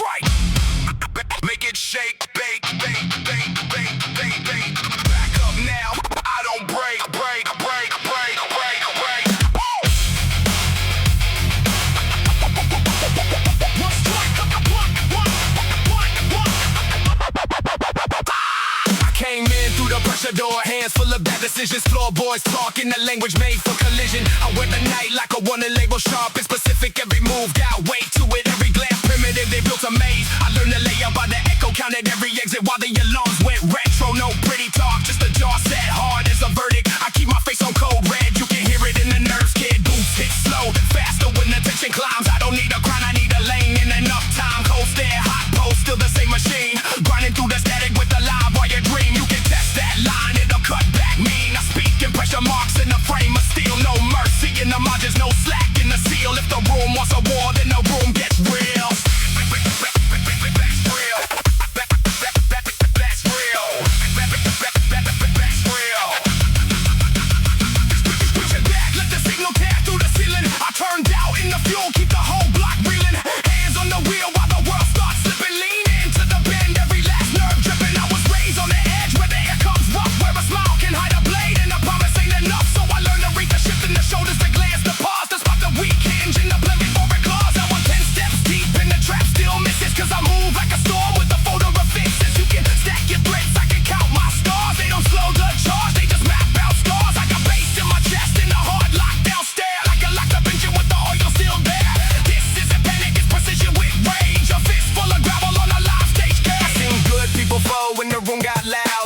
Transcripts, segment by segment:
strike. Make it shake, bake, bake, bake, bake, bake, bake. Back up now, I don't break, break, break, break, break, break. One strike, I came in through the pressure door, hands full of bad decisions. Floorboards talking the language made for collision. I wear the night like a wanted label, sharp and specific. Every move got weight to it, every glance primitive. They built a maze. I learned to lay out by the echo, counted every exit while the alarms went retro. No pretty talk, just a jaw set hard as a verdict. I keep my face on code red, you can hear it in the nerves, kid. Boots hit slow, faster when the tension climbs. I don't need a grind, I need a lane and enough time. Cold stare, hot post, still the same machine. Grinding through the static with the live while you dream. You can test that line, it'll cut back mean. I speak in pressure marks in the frame of steel. No mercy in the margins, no slack in the seal. If the room wants a war, then the room gets real.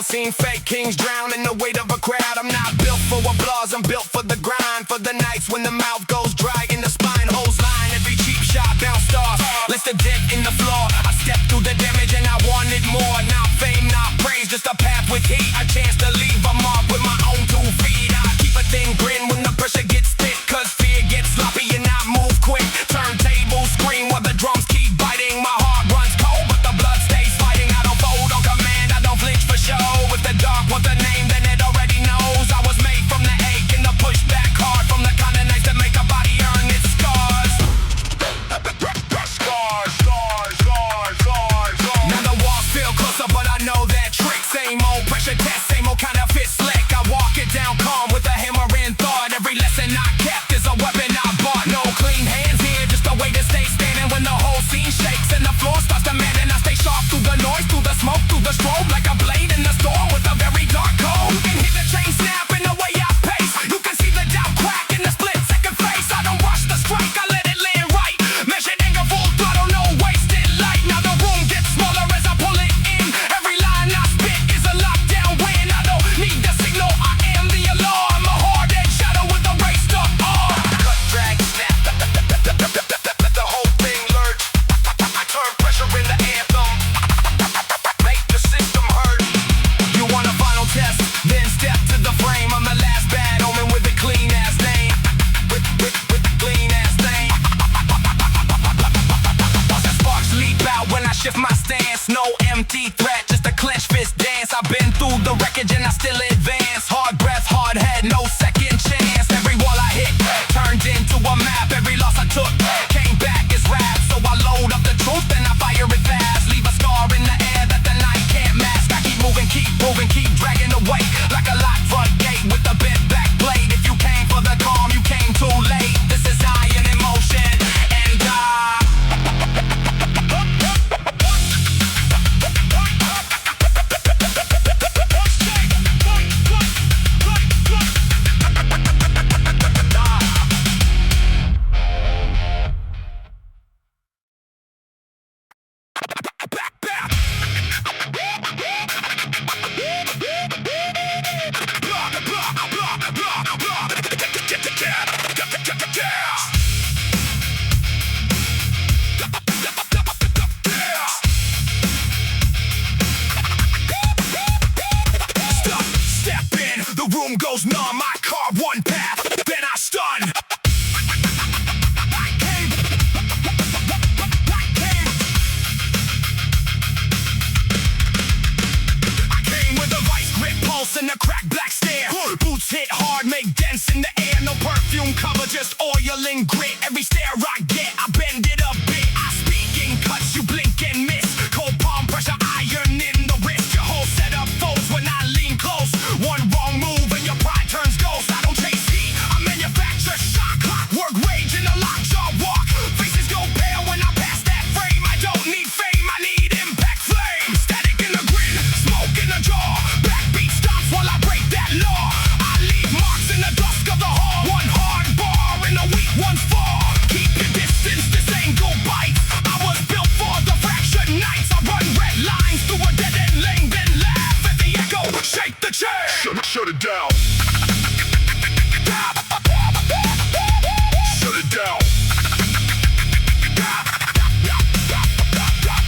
Seen fake kings drown in the weight of a crowd. I'm not built for applause, I'm built for the grind. For the nights when the mouth goes dry and the spine holds line. Every cheap shot bounce stars, lets the dent in the floor. I stepped through the damage and I wanted more. Not fame, not praise, just a path with heat. A chance to leave a mark with my own 2 feet. I keep a thin grin when the pressure gets thick, cause fear gets sloppy and I move quick. Turntables scream while the drums keep biting. My heart runs cold but the blood stays fighting. I don't fold on command, I don't flinch for show. If the dark was the name, then it already knows. I was made from the ache and the push back hard. From the kind of nights that make a body earn its scars. Scars, scars, scars, scars. Now the walls feel closer, but I know that trick. Same old pressure test, same old down. Shut it down.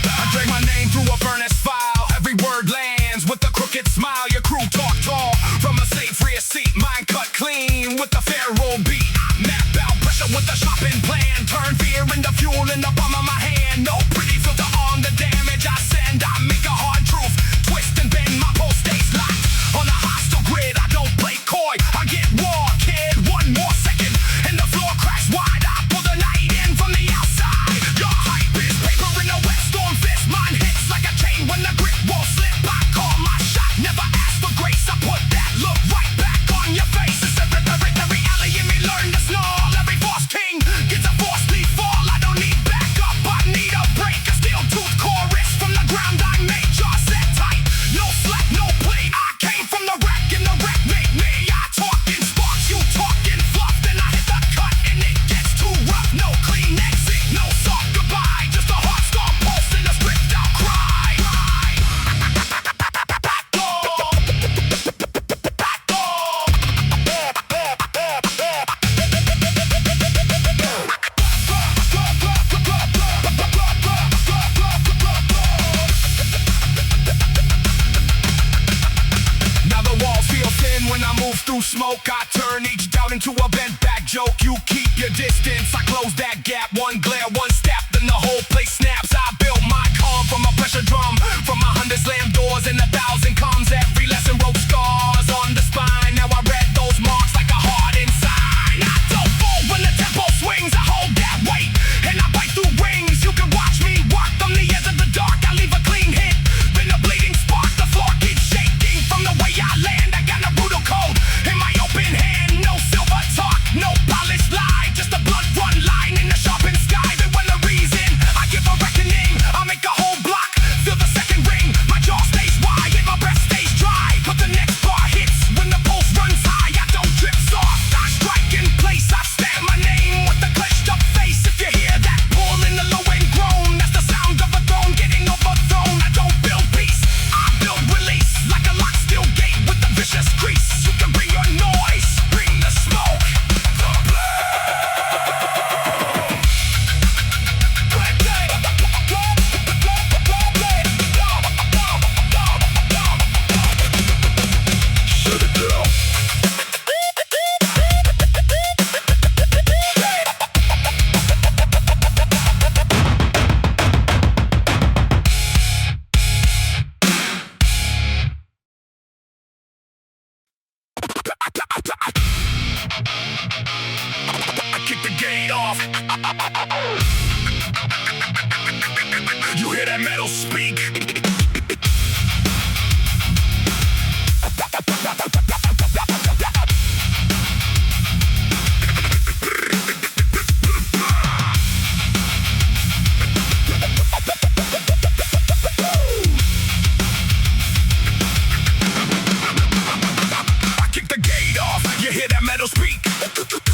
I drag my name through a furnace file. Every word lands with a crooked smile. Your crew talk tall from a safe rear seat. Mine cut clean with a Pharaoh beat. Map out pressure with a shopping plan. Turn fear into fuel in the palm of my hand. No pretty filter on the damage I send. I make a hard truth twist and bend. My pulse stays locked on a hostile grid. I don't play coy, I get war, kid. One more second and the floor cracks wide. I pull the night in from the outside. Your hype is paper in a wet storm fist. Mine hits like a chain when the grip won't slip. I call my shot, never ask for grace. I put that look right back on your face. It's every alley in me learn to snarl. Every force king gets a force lead fall. I don't need backup, I need a break. A steel tooth chorus from the ground I made. Jaw set tight, no slack, no play. I came from the wreck and the wreck made me. I talk in sparks, you talk in fluff. Then I hit the cut and it gets too rough. No clean exit, no soft goodbye. Just a heart storm pulse and a stripped out cry. Back door. Back door. Now the walls feel thin when I move through smoke. I turn each doubt into a bent back joke. You keep your distance, I close that gap. One glare, one step, then the whole place snaps. I built my calm from a pressure drum. From 100 slam doors and 1,000 comes. Every lesson wrote scars on the spine. Now I read those marks like a heart inside. I don't fall when the tempo swings. I hold that weight and I bite through wings. You can watch me walk from the edge of the dark. I leave a clean hit, then a bleeding spark. The floor keeps shaking from the way I land. I got a brutal code in my open hand. No silver talk, no polished lie. Just a blood run line in the sharpened sky. Then when the reason I give a reckoning, I make a whole block feel the second ring. My jaw stays wide and my breath stays dry. But the next bar hits when the pulse runs high. I don't drip soft, I strike in place. I stamp my name with a clenched up face. If you hear that pull in the low end groan, that's the sound of a throne getting overthrown. I don't build peace, I build release. Like a locked steel gate with a vicious crease. You can bring your noise, bring the smoke, the shut it down. I kick the gate off. You hear that metal speak? I kick the gate off. You hear that metal speak?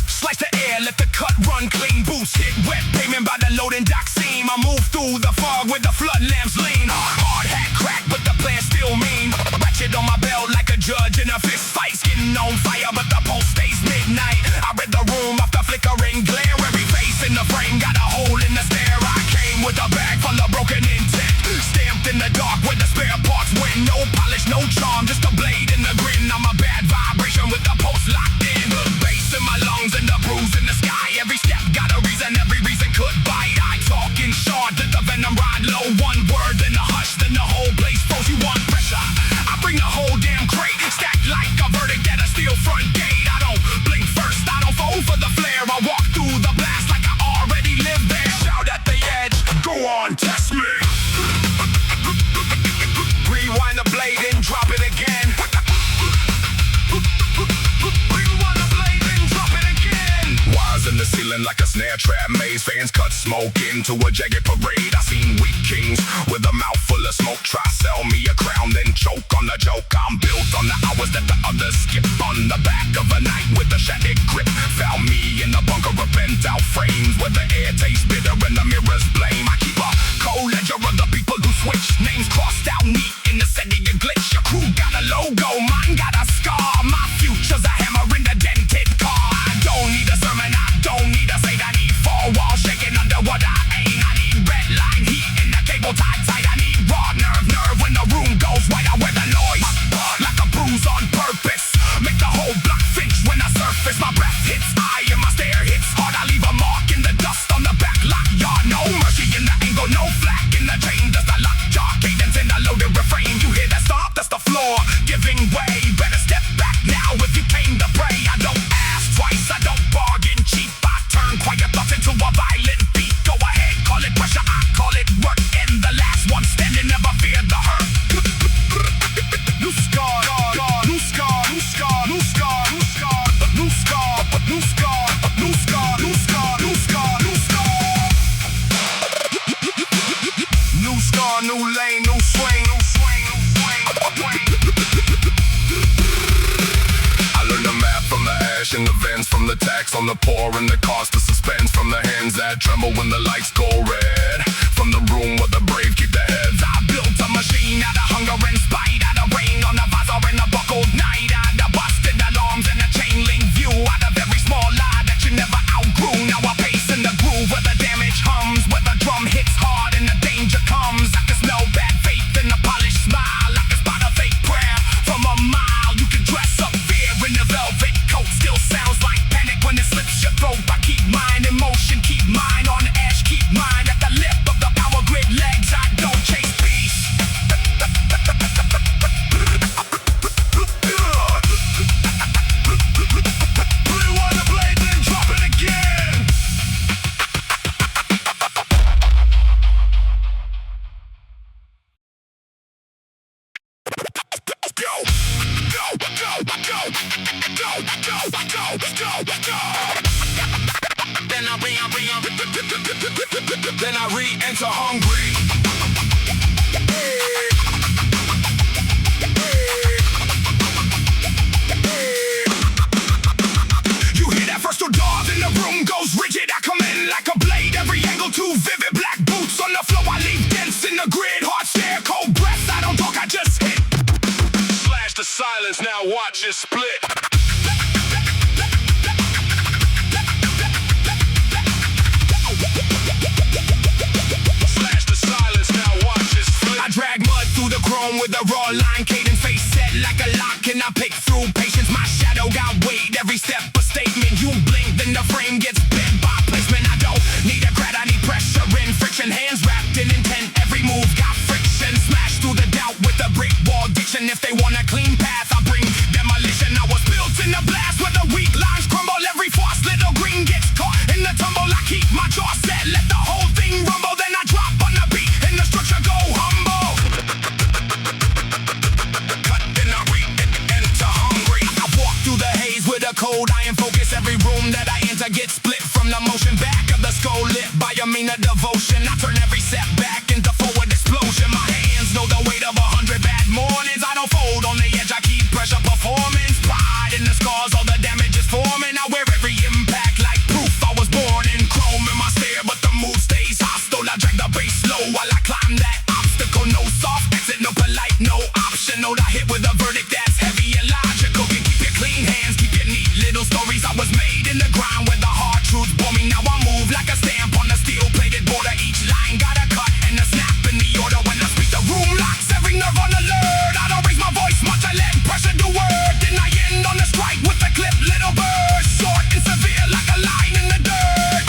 Slice the air, let the cut run clean. Boost hit wet pavement by the loading dock seam. I move through the fog with the flood lamps lean. Hard hat crack, but the plan still mean. Ratchet on my belt like a judge in a fist fight. Skin on fire, but the pulse stays midnight. I read the room off the flickering glare. Every face in the frame got a hole in the stare. I came with a bag full of broken intent. Stamped in the dark where the spare parts went. No polish, no charm, just a blade in the grin. I'm a bad vibration with the pulse locked in. The bass in my lungs and the bruise in the sky. Every step got a reason, every reason could bite. I talk in short, let the venom ride low. One word, then a hush, then the whole place froze. You want pressure? I bring the whole damn crate. Stacked like a verdict at a steel front gate. I don't blink first, I don't fold for the flare. I walk through the blast like I already live there. Shout at the edge, go on, test me. Rewind the blade and drop it again. Rewind the blade and drop it again. Wires in the ceiling like a snare trap maze. Fans cut smoke into a jagged parade. I seen weak kings with a mouth full of smoke. Try sell me a crown, then choke on the joke. I'm built on the hours that the others skip. On the back of a night with a shattered grip. Found me in a bunker of bent out frames where the air tastes bitter and the mirrors blame. I keep a cold ledger of the people who switch. Names crossed out neat in the setting and glitch. Your crew got a logo, mine got a scar. My wax on the pour and the cost of suspense from the hands that tremble when the lights go red. From the room where the brave keep their heads. I built a machine out of hunger and spite, out of rain on the visor and a buckled night, out of busted alarms and a chain link view, out of every small lie that you never outgrew. Now I pace in the groove where the damage hums, where the drum hits hard and the danger comes. I can smell bad faith in a polished smile. I can spot a fake prayer from a mile. You can dress up fear in a velvet coat, still sounds like panic when it slips your throat. I keep mine in motion, keep mine on edge, keep mine at the lip of the power grid legs. I don't chase peace. Rewind the blade, then drop it again. Go, go, go, go, go, go, go, go. Then I re-enter hungry. You hear that first door, then the room goes rigid. I come in like a blade, every angle too vivid. Black boots on the floor, I leave dents in the grid. Hard stare, cold breath, I don't talk, I just hit. Slash the silence, now watch it split. Slash the silence, now watch it split. I drag mud through the chrome with a raw line cadence, face set like a lock, and I pick through patience. My shadow got weight, every step a statement. You blink, then the frame gets bent by placement. I don't need a grad, I need pressure in friction. Hands wrapped in intent, every move got friction. Smash through the doubt with a brick wall diction. If they want a clean path, I bring demolition. I was built in the blast where the weak lines crumble. Every force little green gets caught in the tumble. I keep my jaw set, let the whole thing rumble. Then I drop on the beat and the structure go humble. Cut, then I re-enter hungry. I walk through the haze with a cold iron focus. Every room that I enter gets split from the motion. Back of the skull lit by a meaner devotion. I turn every setback into forward explosion. My hands know the weight of 100 bad mornings. I don't fold on the edge, I keep pressure performance. Pride in the scars, all the damage is forming. I wear every impact like proof I was born in chrome in my stare, but the mood stays hostile. I drag the bass low while I climb that obstacle. No soft exit, no polite, no optional. I hit with a verdict that's heavy and logical. Can keep your clean hands, keep your neat little stories. I was made in the grind where the hard truths bore me. Now I move like a stamp on a steel-plated border. Each line got a cut and a snap in the order. When I speak, the room locks, every nerve on alert. I don't raise my voice much, I let pressure do work. Then I end on the strike with the clip, little bird. Short and severe like a line in the dirt.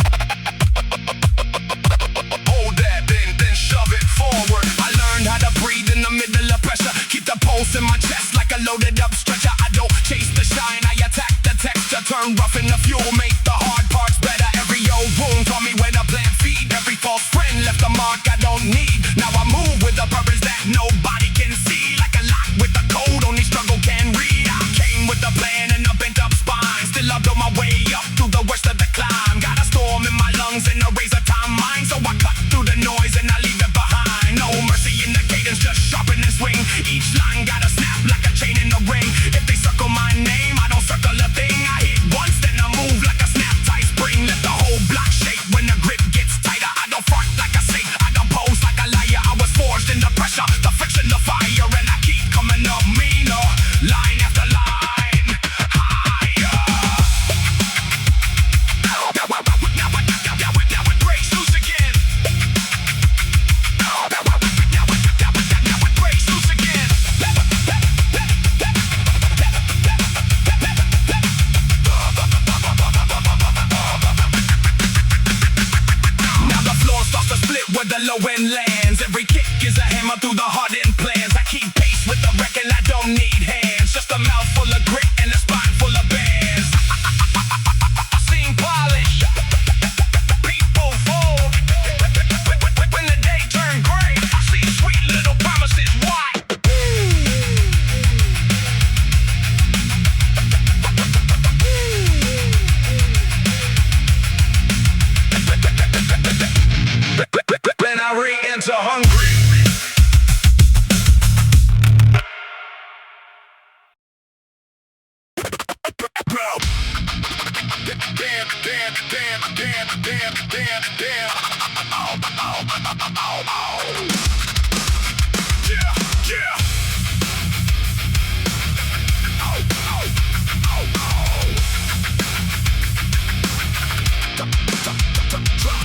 Hold that, then shove it forward. I learned how to breathe in the middle of pressure. Keep the pulse in my chest like a loaded up stretcher. I don't chase the shine, I attack the texture. Turn rough in the fuel, make the hard parts better. Every old wound taught me where to plant feed. Every false friend left a mark I don't need. Now I move with a purpose that nobody can see. Like a lock with the code, only struggle can read. I came with a plan and a bent up spine. Still I built my way up through the worst of the climb. Got a storm in my lungs and a razor time mind. So I cut through the noise and I leave it behind. No mercy in the cadence, just sharpen and swing. Each line got a snap like a chain in the ring. If they circle my name, I don't circle a thing. I hit once, then I move like a snap tight spring. Let the whole block shake when the grip gets tighter. I don't front like I say, I don't pose like a liar. I was forged in the pressure, the friction, the fire, and I keep coming up meaner, line after line, higher. Now it breaks loose again. Now it breaks loose again. Now the floor starts to split where the low end lands. Every kick is a hammer through the hardened plans. I keep pace with the record, I don't need hands. Just a mouth full of grit and a spine full of bands. Seen polish, people fold. When the day turn gray, I see sweet little promises. Why? When I re-enter hungry. Damn.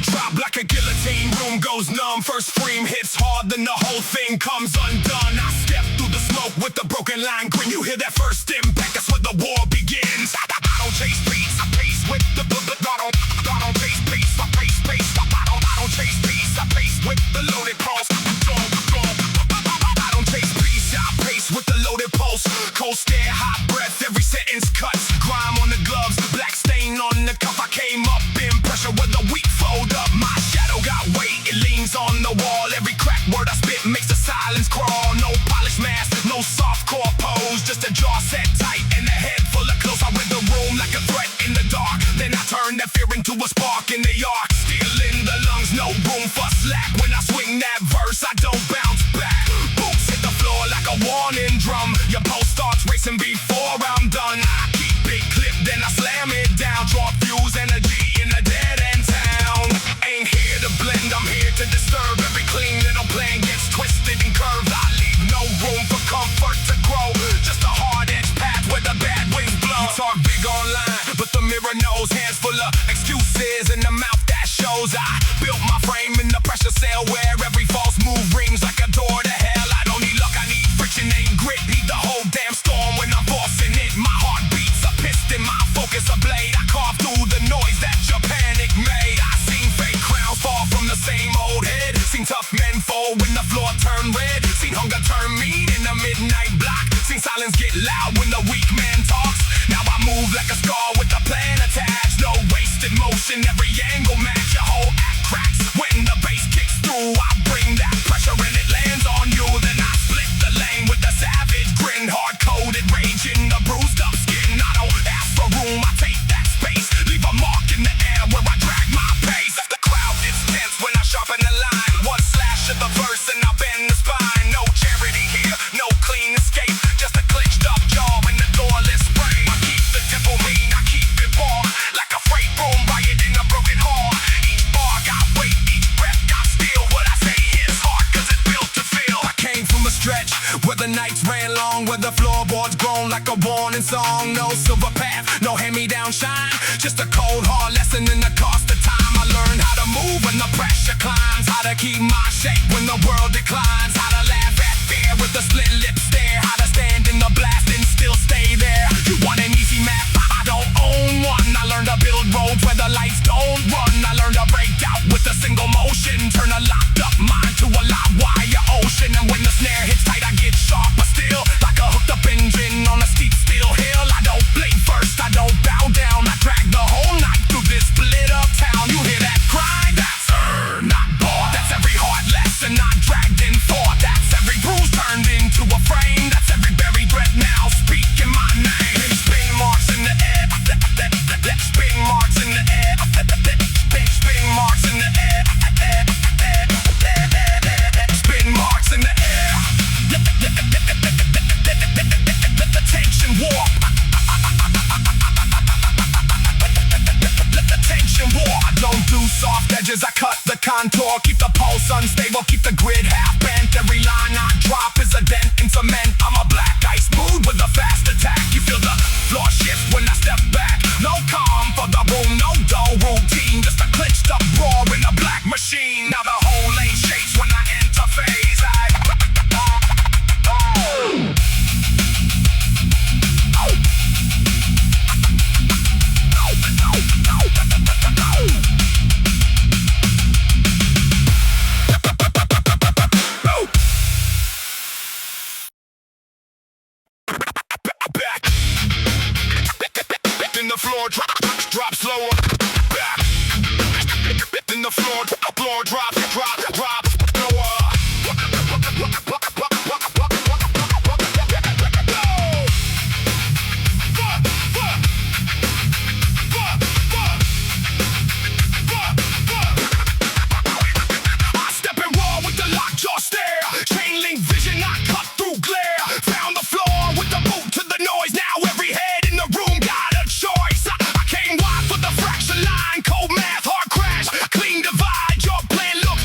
Drop like a guillotine, room goes numb. First scream hits hard, then the whole thing comes undone. I step through the smoke with the broken line grin. You hear that first impact, that's when the war begins. I don't chase peace, I pace with the I don't chase peace, I pace. I don't chase peace, I pace with the loaded pulse. I don't chase peace, I pace with the loaded pulse. Cold stare, hot breath, every sentence cuts. Grime on the gloves, black stain on the cuff. I came up in pressure with the weak fold up. My shadow got weight, it leans on the wall. Every crack word I spit makes the silence crawl. No polished mask, no soft core pose. Just a jaw set tight and a head full of clothes. I read the room like a threat in the dark. Then I turn that fear into a spark in the arc. Steel in the lungs, no room for slack. When I swing that verse, I don't bounce back. Boots hit the floor like a warning drum. Your pulse starts racing before I'm done. I keep it clipped, then I slam it down. Draw fuse energy in a dead end town. Ain't here to blend, I'm here to disturb. Every clean little plan gets twisted and curved. I leave no room for comfort to grow. Just a hard-edged path where the bad winds blow. You talk big online, but the mirror knows. Hands full of excuses and the mouth that shows. I built my frame in the pressure cell where every false move rings like a door to hell. I don't need luck, I need friction, ain't grit. Need the whole damn storm when I'm forcing it. My heart beats a piston, my focus a blade. I carve through the noise that your panic made. I seen fake crowns fall from the same old head. Seen tough men fall when the floor turned red. Seen hunger turn mean in the midnight block. Seen silence get loud when the weak man talks. Now I move like a scar with a plan attached. No wasted motion, every angle match. Your whole act cracks when the bass kicks through. I bring that pressure and it lands on you. Then I split the lane with a savage grin. Hard-coded rage in the bruised up skin. I don't ask for room, I take that space. Leave a mark in the air where I drag my pace. The crowd gets tense when I sharpen the line. One slash of the verse and I bend the spine. No charity here, no clean escape. Just a clenched up jaw and the doorless spray. I keep the tempo mean, I keep it raw. Like a freight boom, riot in a broken heart. Each bar got weight, each breath got steel. What I say hits hard cause it's built to feel. I came from a stretch where the nights ran long, where the floorboards grown like a warning song. No silver path, no hand-me-down shine. Just a cold hard lesson in the cost of time. I learned how to move when the pressure climbs. How to keep my shape when the world declines. How to laugh at fear with a split lip stare. How to stand in the blast and still stay there. You want an easy map? I don't own one. I learned to build roads where the lights don't run. I learned to break out with a single motion. Turn a locked up mind to a live wire ocean. And when the snare hits tight, I get sharper still. Like a hooked up engine on a steep steel hill. I don't blink first, I don't bow down. I drag the whole night through this split up town. You hear that cry? That's not bought. That's every hard lesson I dragged in thought. That's every bruise turned into a frame. That's every buried breath now speaking my name. Spin marks in the air. Spin marks in the air. Spin marks in the air. Spin marks in the air. Let the tension warp. Let the tension warp. I don't do soft edges, I cut the contour. Keep the pulse unstable, keep the grid half bent. Every line I drop is a dent in cement. I'm a black ice mood with a fast attack. You feel the floor shift when I step back. No calm for the room, no dull routine. Just a clenched up roar in a black machine. Now the whole lane shakes when I enter phase. Then the floor drop slower. Back. Then the floor drop slower. I step in raw with the lockjaw stare. Chain link vision, I cut through glare. Found the floor with the boot to the noise. Now every head in the room got a choice. I came wide for the fracture line. Cold math, hard crash, clean divide. Your plan look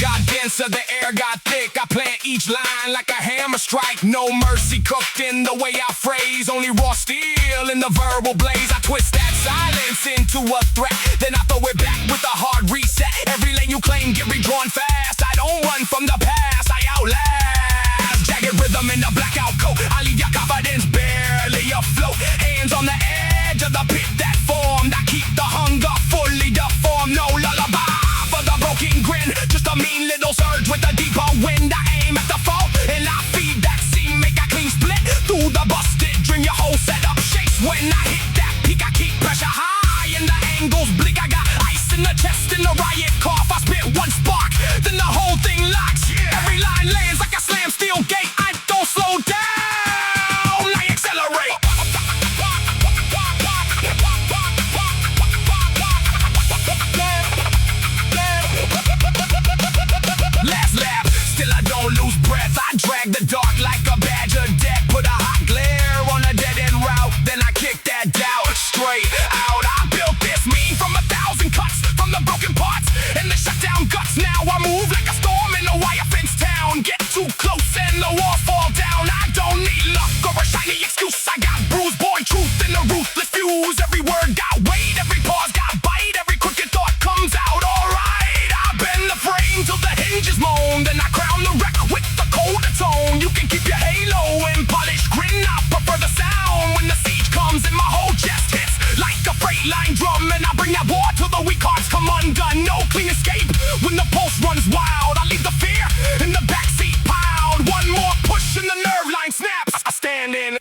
got denser, the air got thick. I plant each line like a hammer strike. No mercy cooked in the way I phrase. Only raw steel in the verbal blaze. I twist that silence into a threat. Then I throw it back with a hard reset. Every lane you claim get redrawn fast. I don't run from the past, I outlast. Jagged rhythm in the blackout coat. I leave your confidence barely afloat. Hands on the edge of the pit that formed. I keep the hunger fully deformed. No lullaby for the broken grin. Just a mean little surge with a deeper wind. I aim at the fault and I feed that seam. Make a clean split through the busted dream. Your whole setup shakes when I hit that peak. I keep pressure high and the angles bleak. I got ice in the chest and the riot cough. I spit one spark, then the whole thing locks. Every line lands like a slam steel gate. I don't slow down, I accelerate. Last lap, still I don't lose breath. I drag the dark like a badge of death. Put a hot glare on a dead-end route, then I kick that doubt straight out. I built this mean from 1,000 cuts, from the broken parts and the shutdown guts. Now I move like a storm in a wire fence town. Get too close and the walls fall down. I don't need luck or a shiny excuse. I got bruised boy truth in the ruthless fuse. Every word got weight, every pause got bite. Every crooked thought comes out alright. I bend the frame till the hinges moan. Then I crown the wreck with the colder tone. You can keep your halo and polished grin. I prefer the sound when the siege comes and my whole chest hits like a freight line drum. And I bring that war till the weak hearts come undone. No clean escape when the pulse runs wild. I leave the fear in the backseat piled. One more push and the nerve line snaps. I stand in.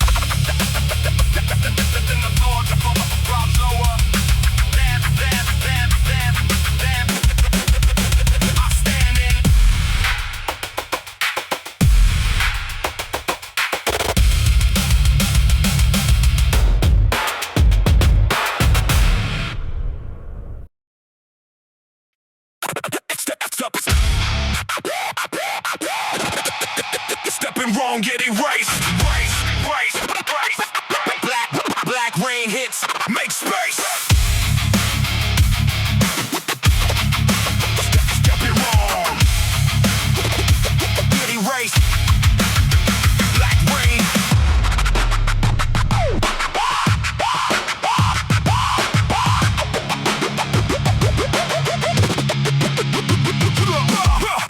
Stepping wrong, getting erased. Black rain hits, make space. Stepping wrong, get erased. Black rain.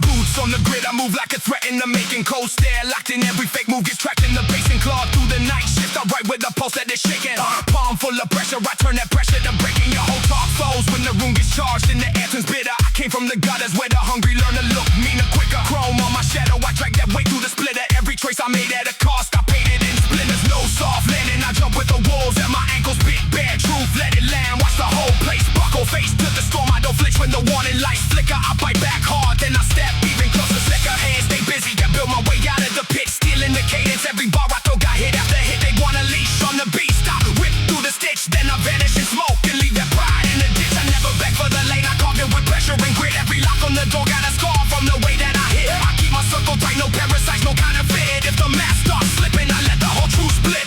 Boots on the grid, I move like a threat in the making. Cold stare, locked in every fake move, gets trapped in the base and clawed through the night shift. I right with the pulse that is shaking. Palm full of pressure, I turn that pressure to breaking your whole talk flows. When the room gets charged and the air turns bitter, I came from the gutters where the hungry learn to look meaner quicker. Chrome on my shadow, I drag that weight through the splitter. Every trace I made at a cost, I paid it in splinters. No soft landing, I jump with the wolves at my ankles. Big bad truth, let it land, watch the whole place buckle. Face to the storm, I don't flinch when the warning lights flicker. I bite back hard, then I step even closer. Slicker hands stay busy, I build my way out of the pit. Stealing the cadence, every bar I throw got hit after hit. They want a leash on the beast, I rip through the stitch. Then I vanish in smoke and leave that pride in the ditch. I never beg for the lane, I carved it with pressure and grit. Every lock on the door got a scar from the way that I hit. I keep my circle tight, no parasites, no counterfeit. If the mask starts slipping, I let the whole truth split.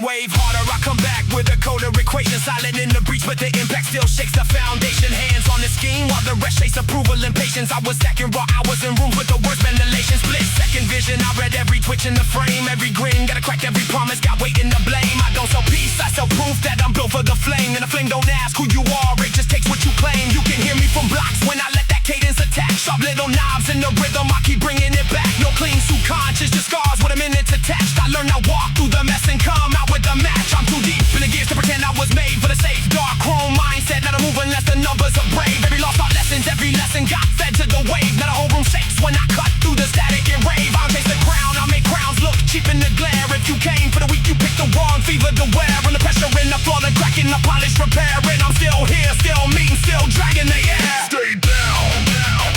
Wave harder, I come back with a colder equation. Silent in the breach, but the impact still shakes the foundation. Hands on the scheme while the rest chase approval and patience. I was stacking raw hours in rooms with the worst ventilation. Split second vision, I read every twitch in the frame. Every grin, gotta crack every promise, got weight in the blame. I don't sell peace, I sell proof that I'm built for the flame. And the flame don't ask who you are, it just takes what you claim. You can hear me from blocks when I let that cadence attack. Sharp little knobs in the rhythm, I keep bringing it back. No clean suit conscious, just scars with a minute attached. I learned I walk through the mess and come out with the match. I'm too deep in the gears to pretend I was made for the safe. Dark chrome mindset, not a move unless the numbers are brave. Every lost art lessons, every lesson got fed to the wave. Now the whole room shakes when I cut through the static and rave. I'll chase the crown, I'll make crowns look cheap in the glare. If you came for the weak, you picked the wrong fever to wear. And the pressure in the floor, the cracking, the polish repair. And I'm still here, still mean, still dragging the air. Stay down,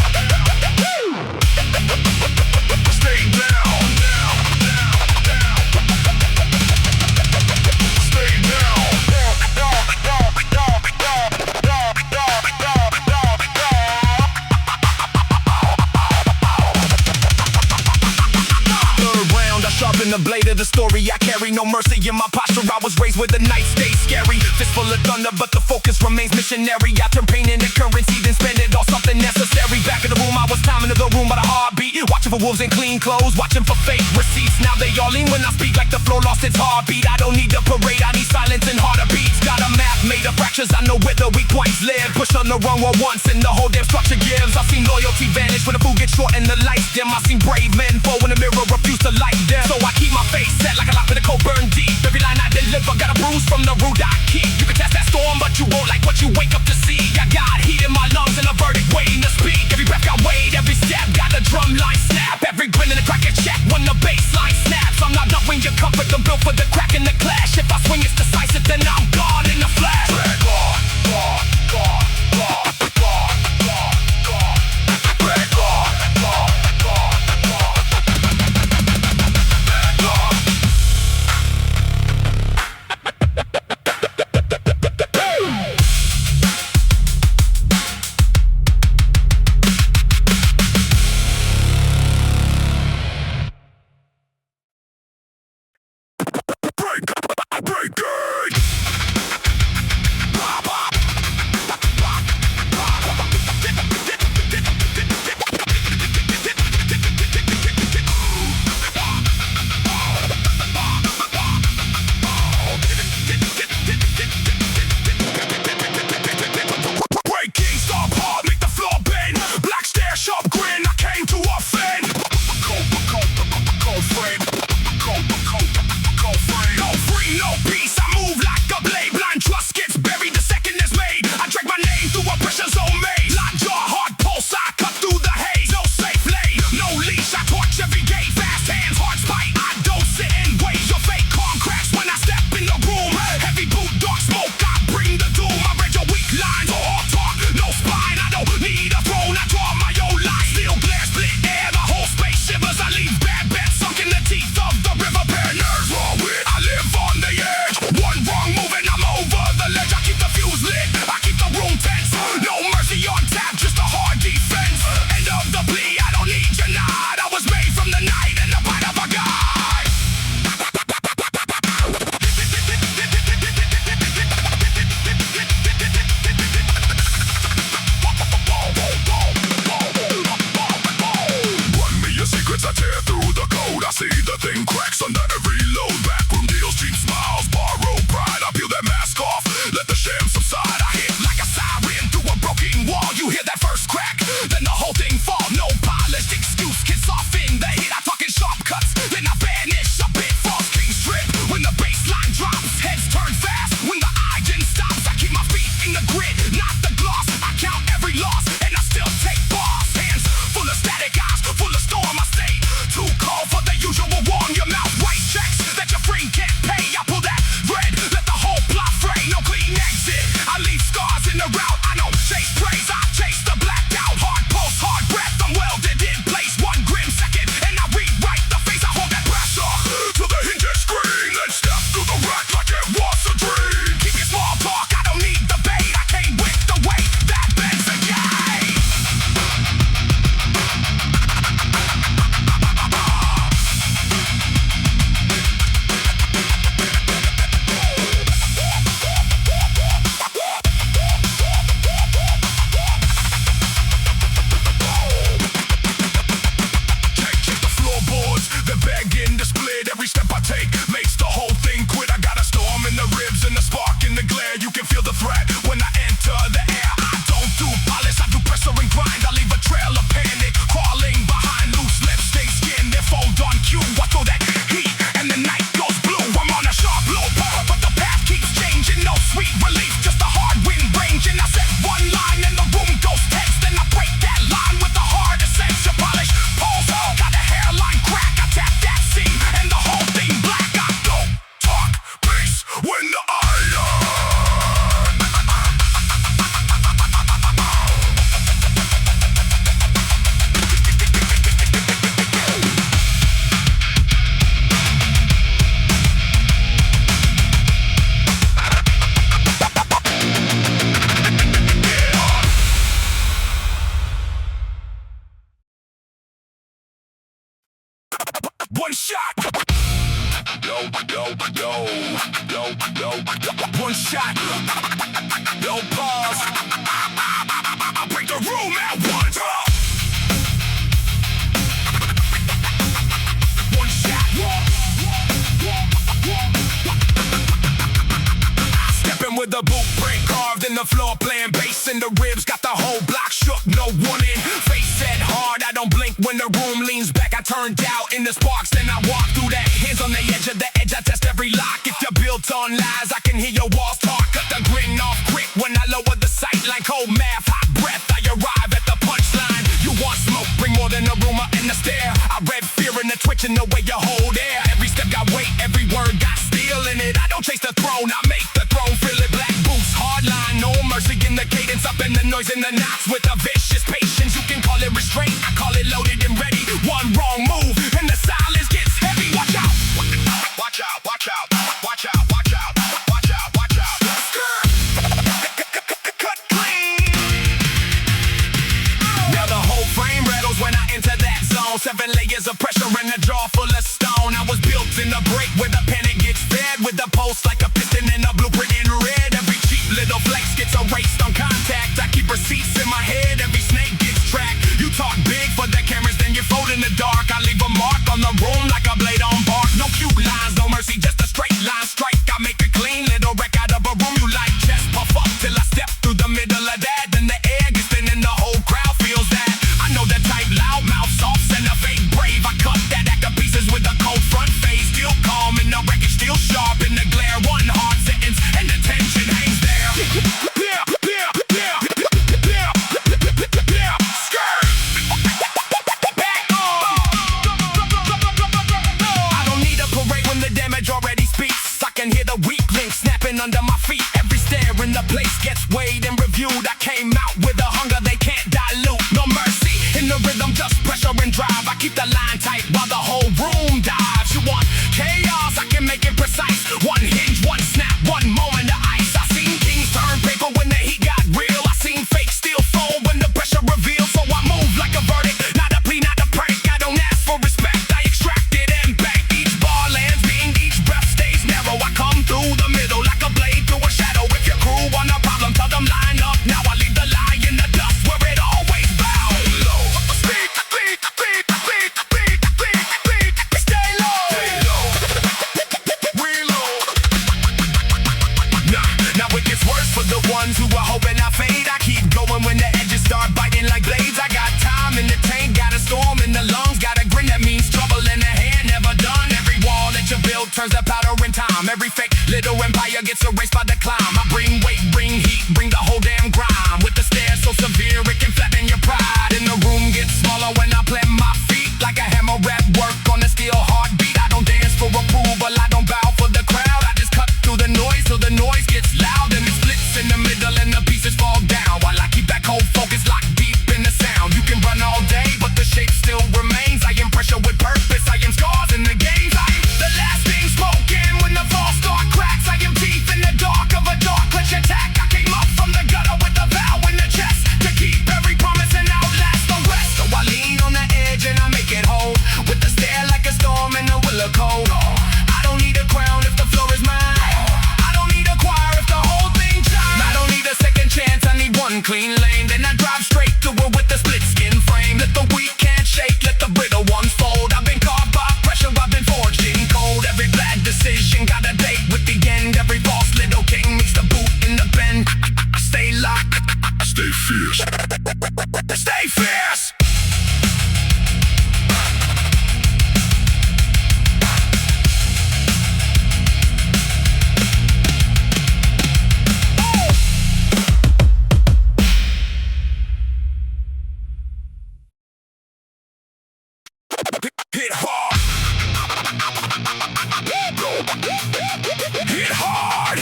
stay down. Stay down. the blade of the story. I carry no mercy in my posture. I was raised where the night stays scary. Fistful of thunder, but the focus remains missionary. I turn pain into currency, then spend it on something necessary. Back in the room, I was timing the room by the heartbeat. Watching for wolves in clean clothes, watching for fake receipts. Now they all lean when I speak, like the flow lost its heartbeat. I don't need the parade, I need silence and harder beats. Got a map made of fractures, I know where the weak points live. Push on the wrong one once and the whole damn structure gives. I've seen loyalty vanish when the food gets short and the lights dim. I've seen brave men fall when the mirror refuse to light them. So I keep my face set like a lock with a cold burn deep. Every line I deliver got a bruise from the root I keep. You can test that storm, but you won't like what you wake up to see. I got heat in my lungs and a verdict waiting to speak. Every breath got weighed, every step got a drum line snap. Every grin in the crack is check when the bass line snaps. I'm not knowing your comfort, I'm built for the crack and the clash. If I swing it's decisive, then I'm gone in a flash. One shot. One shot, no pause. I break the room at once. One shot. Stepping with the blueprint carved in the floor, playing bass in the ribs, got the whole block shook, no warning. Face set hard, I don't blink when the room leans back. I turned out in the sparks, then I walk through that. Hands on the edge, I test every lock. If you're built on lies, I can hear your walls talk. Cut the grin off quick when I lower the sight line. Cold math, hot breath, I arrive at the punchline. You want smoke, bring more than a rumor and a stare. I read fear in the twitch and the way you hold air. Every step got weight, every word got steel in it. I don't chase the throne, I make the throne feel it. Black boots, hard line, no mercy in the cadence. Up in the noise and the knocks with a vicious patience. You can call it restraint, I call it loaded and ready. One wrong move and the silence gets heavy. Watch out, watch out, watch out, watch out, watch out, watch out, watch out. Cut clean. Now the whole frame rattles when I enter that zone. 7 layers of pressure and a jaw full of stone. I was built in the break where the panic gets fed. With the pulse like a piston and a blueprint in red. Every cheap little flex gets erased on contact. I keep receipts in my head, every snake gets tracked. You talk big for the cameras, then you fold in the dark. I leave a mark on the room like a blade on bark. No cute lines, no mercy, just a straight line strike. I make a clean little wreck out of a room. You like chest puff up till I step through the middle of that. Then the air gets thin and the whole crowd feels that. I know the type, loud mouth, soft and a fake brave. I cut that act to pieces with a cold front face. Still calm and the wreckage still sharp in the glare. One hard sentence and the tension hangs there. Already speaks, I can hear the weak link snapping under my feet. Every stare in the place gets weighed and reviewed. I came out with a hunger they can't dilute. No mercy in the rhythm, just pressure and drive. I keep the line tight while the whole room dives. You want chaos, I can make it precise. One hinge, one snap, one moment of ice. I seen kings turn paper when the heat got real. I seen fake steel fold when the pressure reveals. So I move like a verdict, not a plea, not a prank. I don't ask for respect, I extract it and bank. Each bar lands being breath stays narrow. I come through the middle like a blade through a shadow. If your crew want a problem, tell them line up. Now I leave the lie in the dust where it always bows low. Speed, speed, speed, speed, speed, speed, speed. Stay low, stay low. Reload. Now it gets worse for the ones who are hoping I fade. I keep going when the edges start biting like blades. I got time in the tank, got a storm in the lungs, got a grin that means trouble in the hand. Never done. Every wall that you build turns to powder in time. Every fake little empire gets erased by the climb. I bring weight, bring heat, bring the whole damn grime. With the stare so severe it can flatten your pride. And the room gets smaller when I plant my feet. Like a hammer at work on a steel heartbeat. I don't dance for approval, I don't bow for the crowd. I just cut through the noise till the noise gets loud. And it splits in the middle and the pieces fall down. While I keep that cold focus locked deep in the sound. You can run all day but the shape still remains. I am pressure with purpose, I am scars in the games. I am the last thing spoken when the false start cracks. I am deep in the dark of a dark clutch attack. I came up from the gutter with a vow in the chest to keep every promise and outlast the rest. So I lean on the edge and I make it whole. With the stare like a storm and a willow cold. I don't need a crown if the floor is mine. I don't need a choir if the whole thing chimes. I don't need a second chance, I need one clean lane. Then I drive straight to it with the split skin frame. Let the weak can't shake, let the brittle ones fold. I've been carved by pressure, I've been forged in cold. Every bad decision got a date with the end. Every boss little king meets the boot in the bend. I stay locked, I stay fierce. Stay fierce. Hit hard. Hit hard.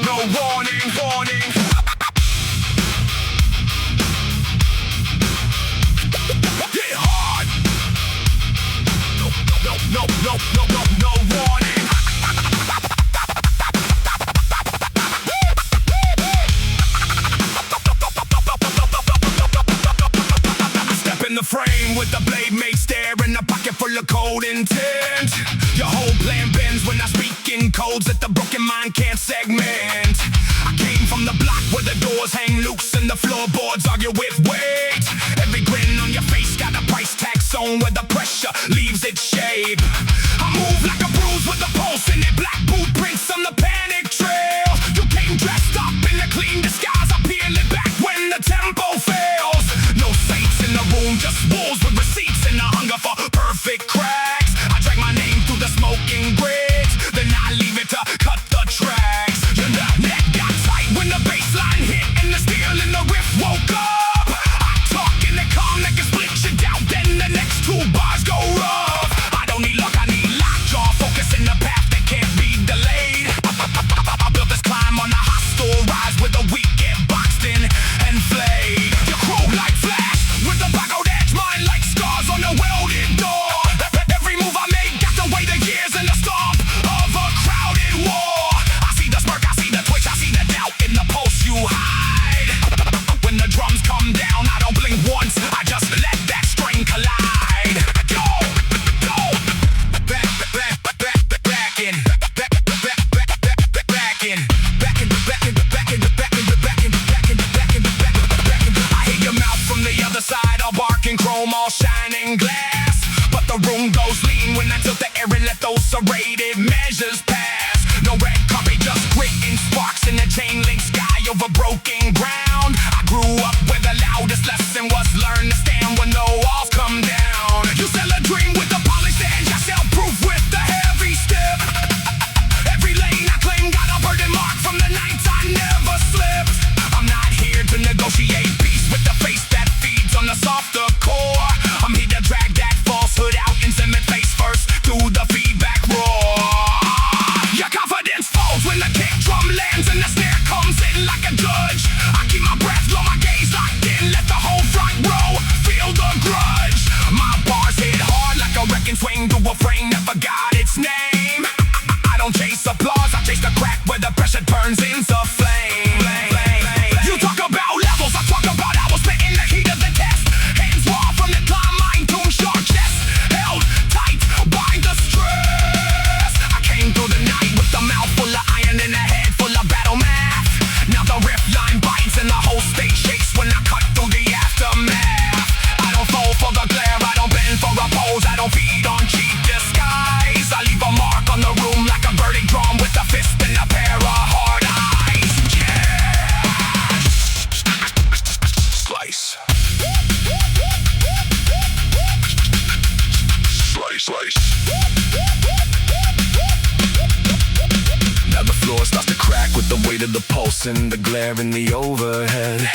No warning, warning. Hit hard. No warning. Step in the frame with the blade made stare in the pocket full full of cold intent. Your whole plan bends when I speak in codes that the broken mind can't segment. I came from the block where the doors hang loose and the floorboards argue with weight. Every grin on your face got a price tag sewn where the pressure leaves its shape. I move like a bruise with a pulse in it. Black boot prints on the panic trail. You came dressed up in a clean disguise. I peel it back when the tempo fails. No saints in the room, just wolves with receipts and a hunger for perfect cracks. I drag my name through the smoking bricks, then I leave it to cut the tracks. Your neck got tight when the bass line hit and the steel in the riff woke up. I talk in the calm that can split you down, then the next two bars go rough. I don't need luck, I need lockjaw, focus in the path that can't be delayed. I built this climb on a hostile rise with the weak get boxed in and flayed. Your crew like flash with the backward edge, mine like scars on a welded door. Every move I make got to weigh the years and the stomp of a crowded war. I see the smirk, I see the twitch, I see the doubt in the pulse you hide. When the drums come down, I don't blink once, I just let that string collide. Go, go, back in, I hear your mouth from the other side, all bark and chrome, all shining glass. But the room goes lean when I tilt the air and let those serrated measures pass. No red carpet, just grit and sparks in the chain link sky over broken ground. I grew up where the loudest lesson was learn to stand when the walls come down. You sell a dream with the polished edge, I sell proof with the heavy step. Every lane I claim got a burden mark from the nights I never slept. I'm not here to negotiate peace with the face that feeds on the softer core. I'm here to drag that falsehood out and cement face first through the feedback roar. Your confidence falls when the kick drum lands and the snare comes in like a judge. I keep my breath low, my gaze locked in, let the whole front row feel the grudge. My bars hit hard like a wrecking swing through a frame that forgot its name. I don't chase applause, I chase the crack where the pressure turns into flame. You talk about levels, I talk about I was spitting the heat of the test. Hands raw from the climb, mind tune sharp chest held tight, bind the stress. I came through the night with the mouth full of iron and a head full of battle math. Now the riff line bites and the whole stage shakes when I cut through the aftermath. I don't fall for the glare, I don't bend for a pose, I don't feed on cheap disguise. I leave a mark on the room like a verdict drawn with a fist and a pair of hard eyes. Yeah. Slice. Slice. Now the floor starts to crack with the weight of the pulse and the glare in the overhead.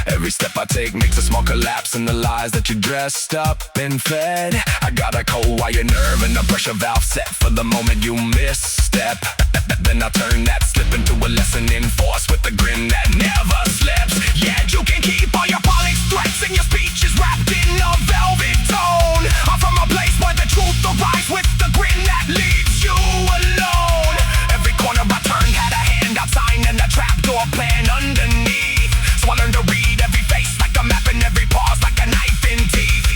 Every step I take makes a small collapse in the lies that you dressed up and fed. I got a cold wire nerve and a pressure valve set for the moment you misstep. Then I turn that slip into a lesson in force with a grin that never slips. Yeah, you can keep all your polished threats and your speech is wrapped in a velvet tone. I'm from a place where the truth arrives with the grin that leaves you alone. Every corner I turned had a handout sign and a trapdoor plan underneath. So I learned to read every face like a map and every pause like a knife in teeth.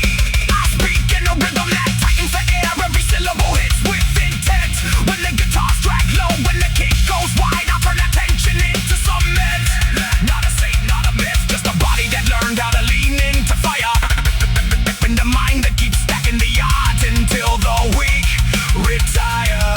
I speak in a rhythm that tightens the air, every syllable hits with intent. When the guitars drag low, when the kick goes wide, I turn attention into cement. Not a saint, not a myth, just a body that learned how to lean into fire. And the mind that keeps stacking the odds until the weak retire.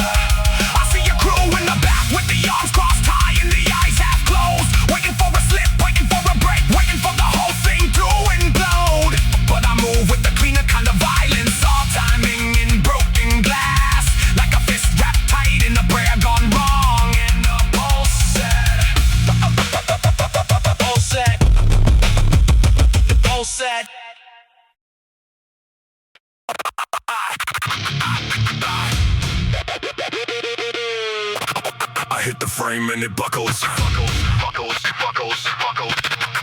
I see your crew in the back with the arms crossed high and the eyes half closed, waiting for a slip, waiting for a break, waiting for the whole thing to implode. But I move with the cleaner kind of violence, all timing in broken glass, like a fist wrapped tight in a prayer gone wrong and a pulse set. Pulse set. I hit the frame and it buckles.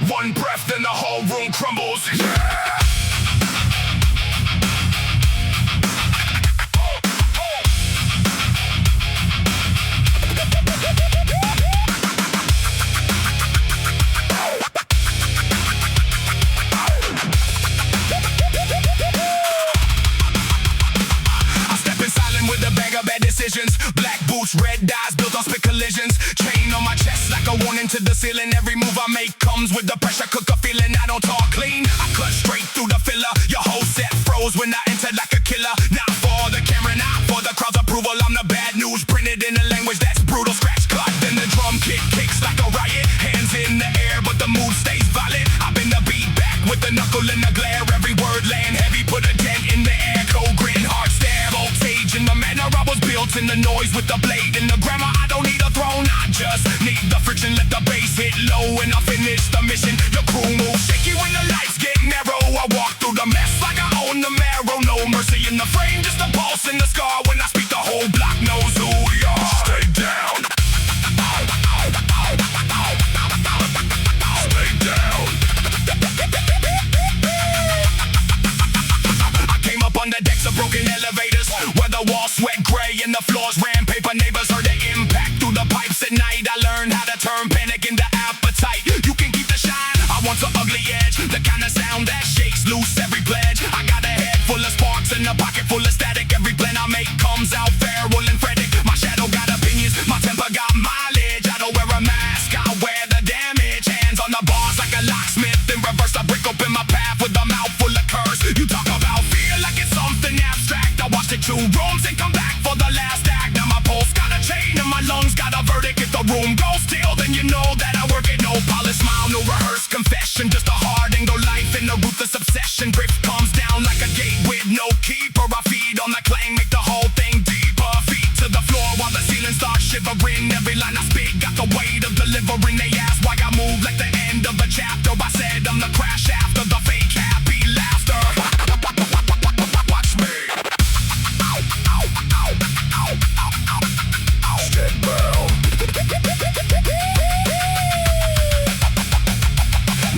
One breath and the whole room crumbles. Yeah. collisions. Chain on my chest like a warning to the ceiling. Every move I make comes with the pressure cooker feeling. I don't talk clean, I cut straight through the filler. Your whole set froze when I entered like a killer. Not for the camera, not for the crowd's approval. I'm the bad news printed in a language that's brutal. Scratch cut, then the drum kit kicks like a riot. Hands in the air, but the mood stays violent. I've been the beat back with the knuckle and the glare. Every word land heavy, put a dent in the air. Cold grin, hard stab, voltage in the manner I was built. In the noise with the blade and the grammar. I don't need a throne, I just need the friction. Let the bass hit low and I finish the mission. Your crew moves shaky when the lights get narrow. I walk through the mess like I own the marrow. No mercy in the frame, just a pulse in the scar. When I speak, the whole block knows who we are. Stay down. Stay down. I came up on the decks of broken elevators, where the walls sweat gray and the floors ran paper. Neighbors heard the impact through the pipes at night. I learned how to turn panic into appetite. You can keep the shine, I want the ugly edge, the kind of sound that shakes loose every pledge. I got a head full of sparks and a pocket full of static. Every plan I make comes out feral and frantic. My shadow got opinions, my temper got mileage. I don't wear a mask, I wear the damage. Hands on the bars like a locksmith. In reverse, I break open my path with a mouth full of curse. You talk about fear like it's something abstract. I watched it 2 rooms and come back for the last act. Now my pulse got a chain and my lungs got a verdict. If the room goes still, then you know that I work it. No polished smile, no rehearsed confession. Just a hard angle life and a ruthless obsession. Drift comes down like a gate with no keeper. I feed on the clang, make the whole thing deeper. Feet to the floor while the ceiling starts shivering. Every line I speak got the weight of delivering. They ask why I move like the end of a chapter. I said I'm the crash after the fake happy laughter. Watch me. Step down.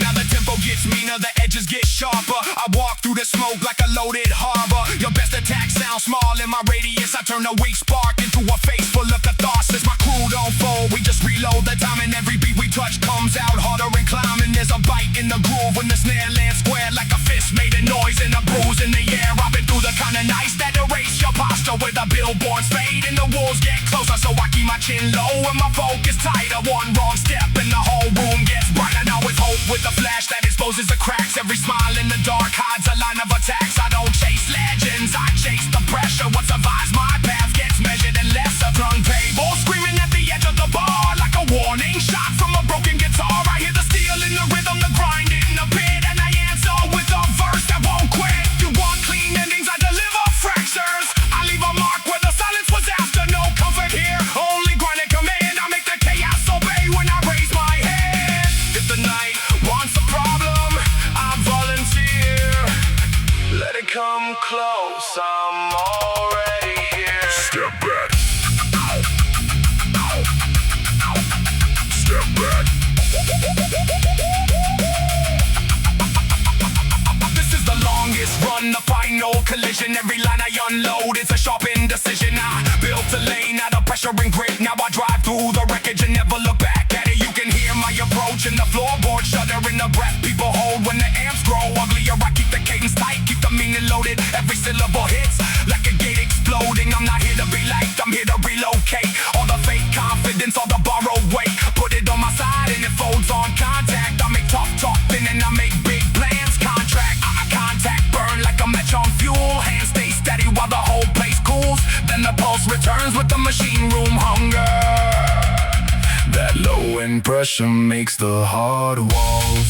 Now the tempo gets meaner, the edges get sharper. I walk through the smoke like a loaded harbor. Your best attack sounds small in my radius. I turn a weak spark into a face full of catharsis. My crew don't fold, we just reload the time. And every beat we touch comes out harder and climbing. There's a bite in the groove when the snare lands square like a fist made a noise and a bruise in the air. I've been through the kind of nights that erase your posture with the billboards fade and the wolves get closer. So I keep my chin low and my focus tighter. One wrong step and the whole room gets brighter. Now with hope with a flash that exposes the cracks. Every smile in the dark hides a line of attacks. I don't chase legends, I chase the pressure. What survives my path gets measured and lesser. Turntable screaming at the edge of the bar like a warning shot from a broken guitar. I hear the steel in the rhythm, the grind in the pit, and I answer with a verse that won't quit. You want clean endings, I deliver fractures. I leave a mark where the silence was after. No comfort here, only grind and command. I make the chaos obey when I raise my hand. If the night wants a problem, I volunteer. Let it come close, I'm already here. Step back. Step back. This is the longest run, the final collision. Every line I unload is a sharp indecision. I built a lane out of pressure and grit. Now I drive through the wreckage and never look back at it. You can hear my approach and the floorboard shudder in the breath people hold when the amps grow uglier. I keep the cadence tight, keep the meaning loaded. Every syllable hits like a gate exploding. I'm not here to be liked, I'm here to relocate. All the fake confidence, all the borrowed weight. Put it on my side and it folds on contact. I make tough talk then and I make big plans. Contract, contact burn like a match on fuel. Hands stay steady while the whole place cools. Then the pulse returns with the machine room hunger. That low end pressure makes the hard walls.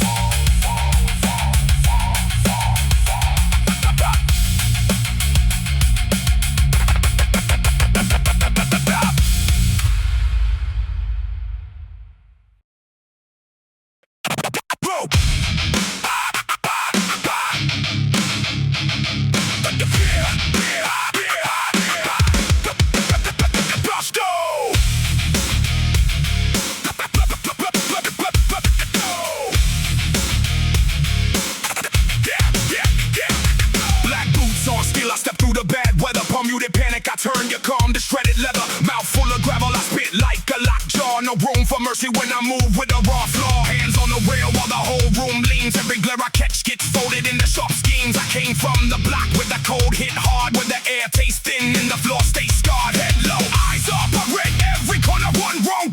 Muted panic, I turn your calm to shredded leather. Mouth full of gravel, I spit like a lockjaw. No room for mercy when I move with a raw flaw. Hands on the rail while the whole room leans. Every glare I catch gets folded into sharp schemes. I came from the block where the cold hit hard, where the air tastes thin and the floor stays scarred. Head low, eyes up, I read every corner. One wrong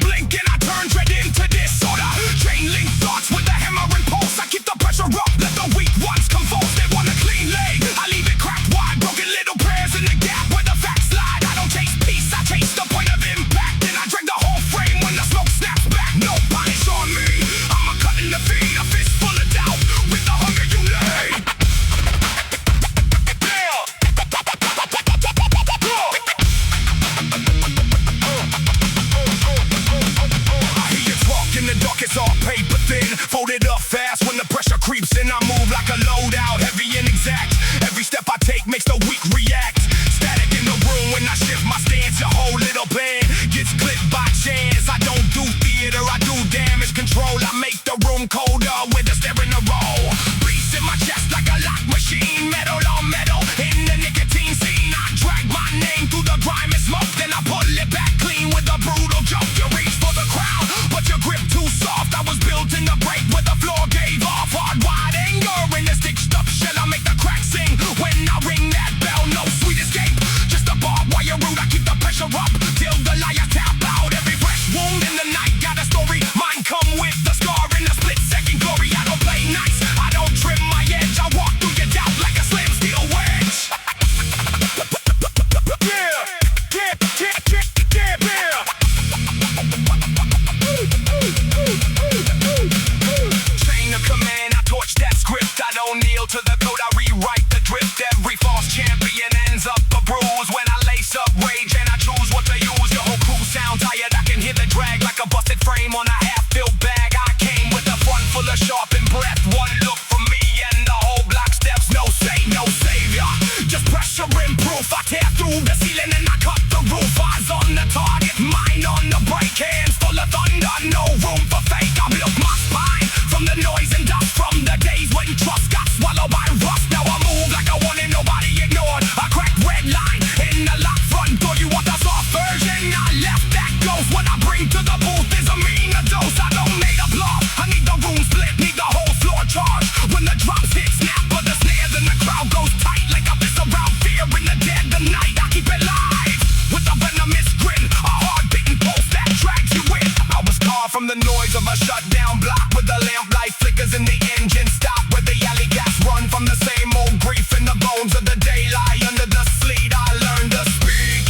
rim-proof. I tear through the ceiling and I cut the roof. Eyes on the target, mine on the brake. Hands full of thunder, no room for fake. I built my spine from the noise and dust, from the days when trust got swallowed by rust. Now I move like I want it, nobody ignored. I cracked red line in the lock front door. You want the soft version? I left that ghost. What I bring to the booth is a meaner dose. I don't need a block, I need the room split, need the whole floor charged. When the drops hit, snap of the snares and the crowd goes tight like a fist around fear in the dead of night. I keep it live with a venomous grin, a hard-bitten pulse that drags you in. I was carved from the noise of a shut-down block, with the lamplight flickers and the engine stop, where the alley gas run from the same old grief in the bones of the day lie under the sleet. I learned to speak